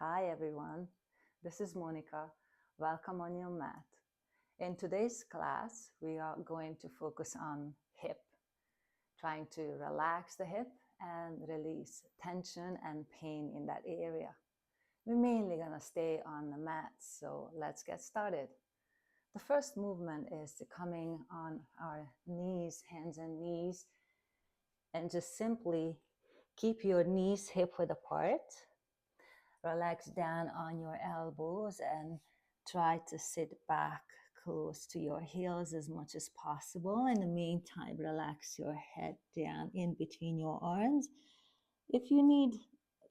Hi everyone, this is Monica. Welcome on your mat. In today's class, we are going to focus on hip, trying to relax the hip and release tension and pain in that area. We're mainly going to stay on the mat, so let's get started. The first movement is coming on our knees, hands and knees, and just simply keep your knees hip width apart. Relax down on your elbows and try to sit back close to your heels as much as possible. In the meantime, relax your head down in between your arms. If you need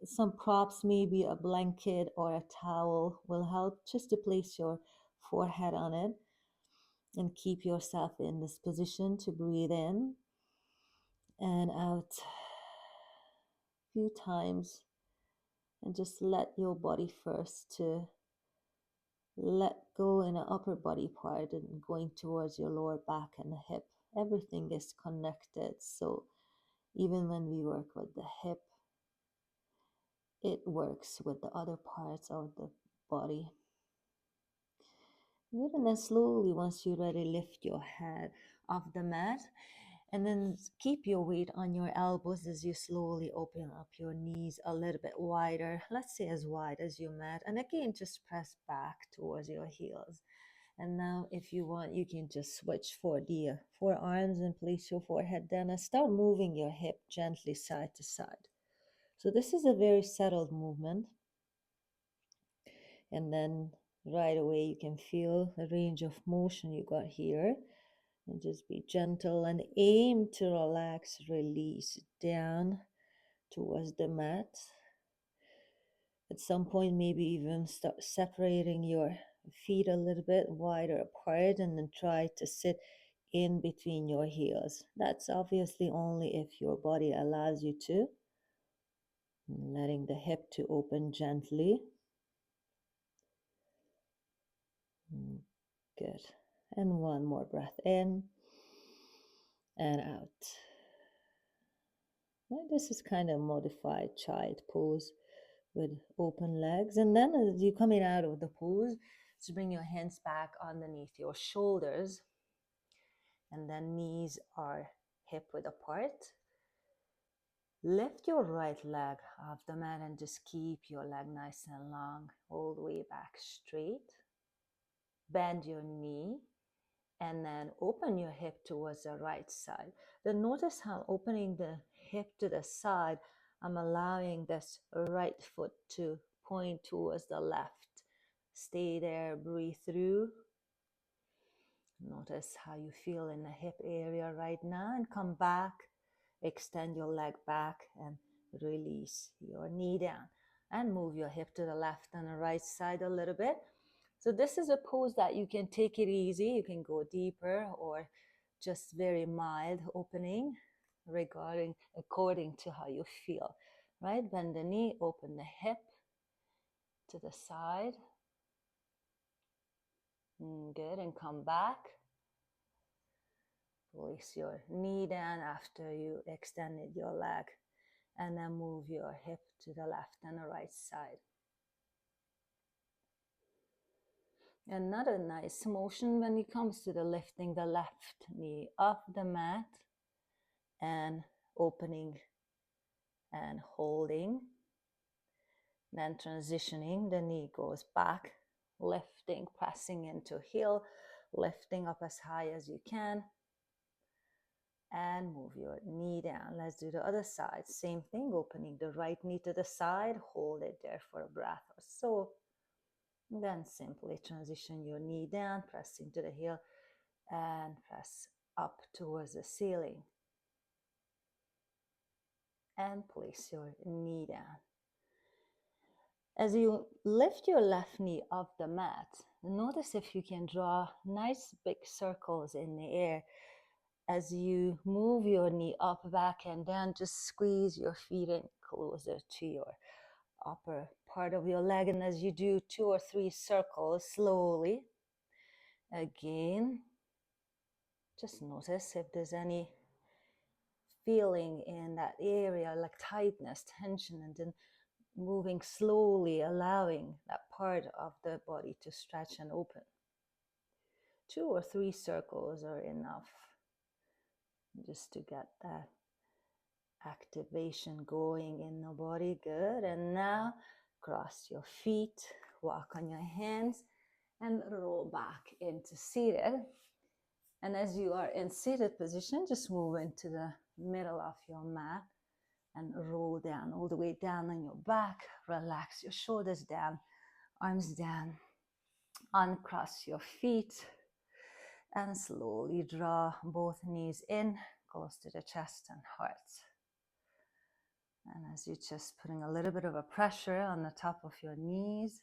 some props, maybe a blanket or a towel will help, just to place your forehead on it and keep yourself in this position to breathe in and out a few times. And just let your body first to let go in the upper body part and going towards your lower back and the hip. Everything is connected. So even when we work with the hip, it works with the other parts of the body. Good. And then slowly, once you're ready, lift your head off the mat. And then keep your weight on your elbows as you slowly open up your knees a little bit wider. Let's say as wide as your mat. And again, just press back towards your heels. And now if you want, you can just switch for the forearms and place your forehead down and start moving your hip gently side to side. So this is a very settled movement. And then right away you can feel the range of motion you got here. And just be gentle and aim to relax, release down towards the mat. At some point, maybe even start separating your feet a little bit wider apart and then try to sit in between your heels. That's obviously only if your body allows you to. Letting the hip to open gently. Good. And one more breath in and out. Well, this is kind of modified child pose with open legs. And then as you're coming out of the pose, just bring your hands back underneath your shoulders. And then knees are hip width apart. Lift your right leg off the mat and just keep your leg nice and long, all the way back straight. Bend your knee and then open your hip towards the right side. Then notice how opening the hip to the side, I'm allowing this right foot to point towards the left. Stay there, breathe through. Notice how you feel in the hip area right now and come back. Extend your leg back and release your knee down. And move your hip to the left and the right side a little bit. So this is a pose that you can take it easy. You can go deeper or just very mild opening according to how you feel. Right? Bend the knee, open the hip to the side. Good. And come back. Place your knee down after you extended your leg. And then move your hip to the left and the right side. Another nice motion when it comes to the lifting the left knee off the mat and opening and holding. Then transitioning, the knee goes back, lifting, pressing into heel, lifting up as high as you can. And move your knee down. Let's do the other side. Same thing, opening the right knee to the side, hold it there for a breath or so. Then simply transition your knee down, press into the heel and press up towards the ceiling. And place your knee down. As you lift your left knee off the mat, notice if you can draw nice big circles in the air. As you move your knee up, back, and down, just squeeze your feet in closer to your upper part of your leg. And as you do 2 or 3 circles slowly, again, just notice if there's any feeling in that area, like tightness, tension, and then moving slowly, allowing that part of the body to stretch and open. 2 or 3 circles are enough just to get that activation going in the body. Good. And now cross your feet, walk on your hands, and roll back into seated. And as you are in seated position, just move into the middle of your mat and roll down all the way down on your back. Relax your shoulders down, arms down. Uncross your feet and slowly draw both knees in, close to the chest and heart. And as you're just putting a little bit of a pressure on the top of your knees,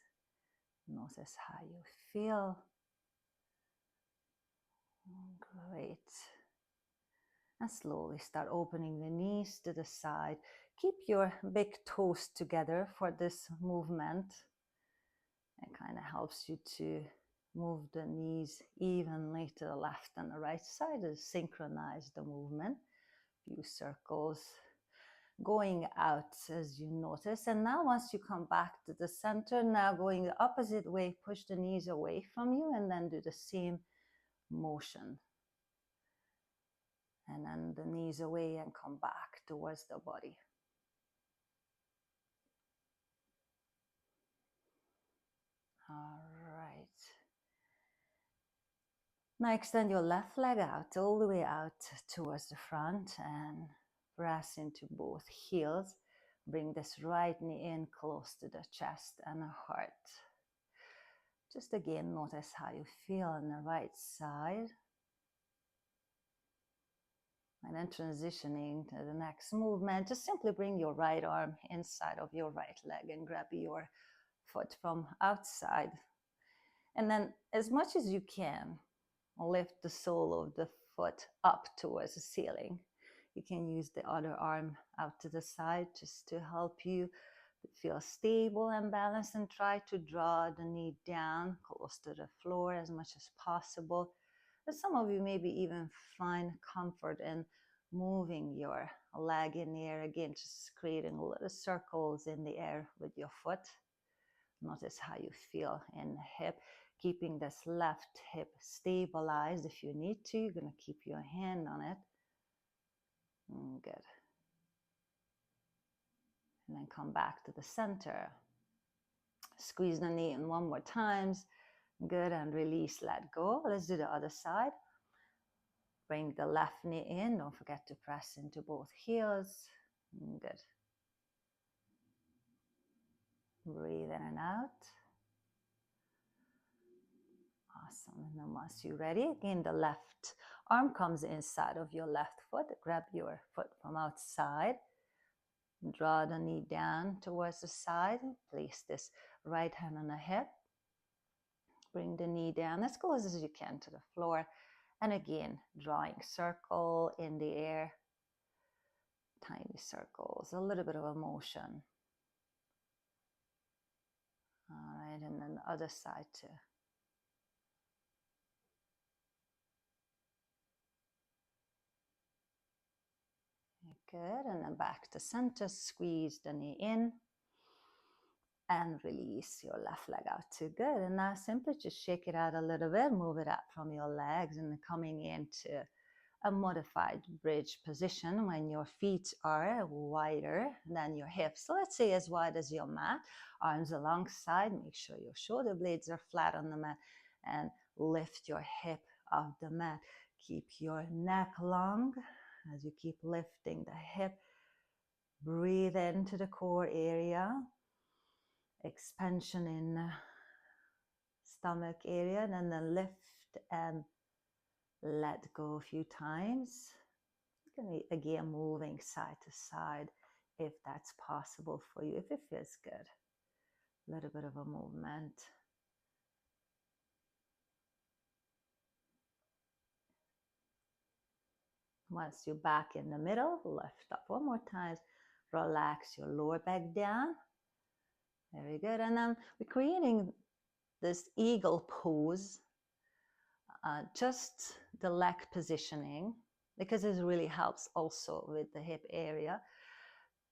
notice how you feel. Great. And slowly start opening the knees to the side. Keep your big toes together for this movement. It kind of helps you to move the knees evenly to the left and the right side to synchronize the movement. Few circles going out as you notice. And now once you come back to the center, now going the opposite way, push the knees away from you and then do the same motion. And then the knees away and come back towards the body. All right. Now extend your left leg out, all the way out towards the front and press into both heels. Bring this right knee in close to the chest and the heart. Just again, notice how you feel on the right side. And then transitioning to the next movement, just simply bring your right arm inside of your right leg and grab your foot from outside. And then as much as you can, lift the sole of the foot up towards the ceiling. You can use the other arm out to the side just to help you feel stable and balanced, and try to draw the knee down close to the floor as much as possible. But some of you maybe even find comfort in moving your leg in the air again, just creating little circles in the air with your foot. Notice how you feel in the hip, keeping this left hip stabilized. If you need to, you're going to keep your hand on it. Good. And then come back to the center. Squeeze the knee in one more time. Good, and release, let go. Let's do the other side. Bring the left knee in. Don't forget to press into both heels. Good. Breathe in and out. Awesome. And then once you're ready, again, the left arm comes inside of your left foot. Grab your foot from outside. Draw the knee down towards the side. Place this right hand on the hip. Bring the knee down as close as you can to the floor. And again, drawing circle in the air. Tiny circles, a little bit of a motion. All right, and then the other side too. Good, and then back to center, squeeze the knee in and release your left leg out too. Good, and now simply just shake it out a little bit, move it out from your legs and coming into a modified bridge position when your feet are wider than your hips. So let's say as wide as your mat, arms alongside, make sure your shoulder blades are flat on the mat and lift your hip off the mat. Keep your neck long as you keep lifting the hip. Breathe into the core area. Expansion in stomach area, and then lift and let go a few times. Again, moving side to side if that's possible for you, if it feels good. A little bit of a movement. Once you're back in the middle, lift up one more time. Relax your lower back down. Very good. And then we're creating this eagle pose. Just the leg positioning, because it really helps also with the hip area.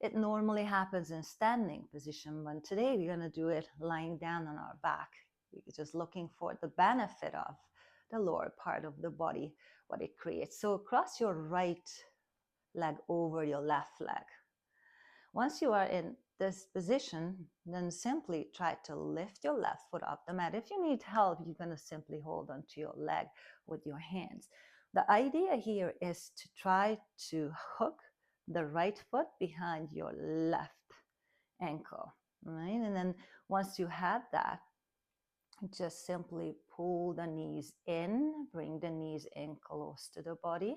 It normally happens in standing position, but today we're going to do it lying down on our back. We're just looking for the benefit of the lower part of the body, what it creates. So cross your right leg over your left leg. Once you are in this position, then simply try to lift your left foot off the mat. If you need help, you're going to simply hold onto your leg with your hands. The idea here is to try to hook the right foot behind your left ankle, right? And then once you have that, just simply pull the knees in, bring the knees in close to the body,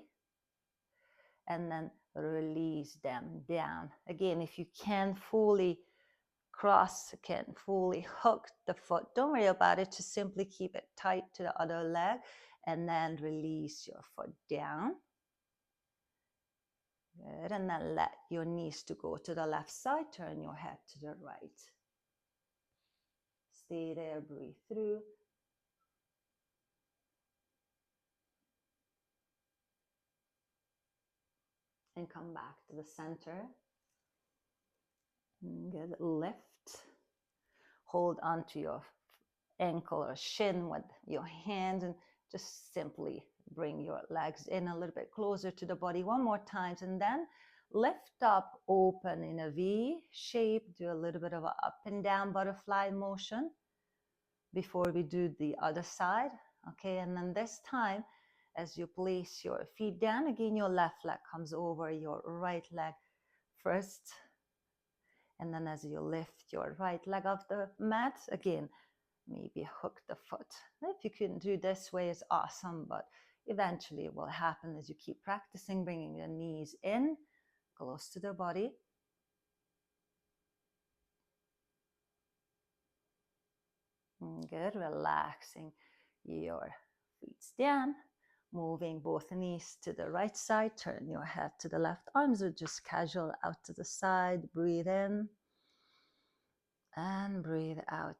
and then release them down. Again, if you can fully fully hook the foot, don't worry about it, just simply keep it tight to the other leg and then release your foot down. Good, and then let your knees to go to the left side, turn your head to the right. Stay there, breathe through. And come back to the center. Good, lift. Hold onto your ankle or shin with your hand and just simply bring your legs in a little bit closer to the body one more time, and then lift up, open in a V shape. Do a little bit of an up and down butterfly motion before we do the other side. Okay, and then this time as you place your feet down, again your left leg comes over your right leg first, and then as you lift your right leg off the mat, again maybe hook the foot. If you can do this way, it's awesome, but eventually it will happen as you keep practicing, bringing the knees in close to the body. Good, relaxing your feet down, moving both knees to the right side, turn your head to the left, arms are just casual out to the side, breathe in and breathe out.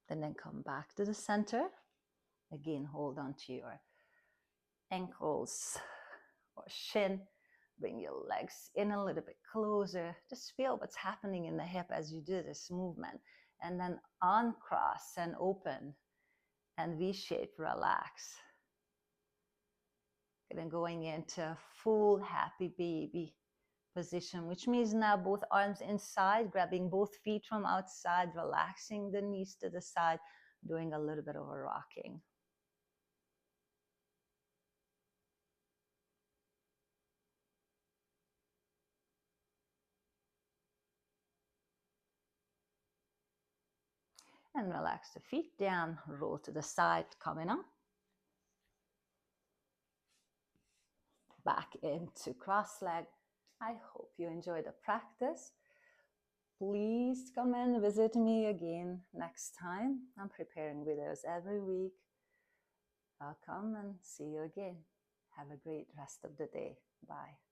And then come back to the center. Again, hold on to your ankles or shin. Bring your legs in a little bit closer. Just feel what's happening in the hip as you do this movement. And then uncross and open and V-shape, relax. And then going into full happy baby position, which means now both arms inside, grabbing both feet from outside, relaxing the knees to the side, doing a little bit of a rocking. And relax the feet down, roll to the side, coming up. Back into cross leg. I hope you enjoy the practice. Please come and visit me again next time. I'm preparing videos every week. I'll come and see you again. Have a great rest of the day. Bye.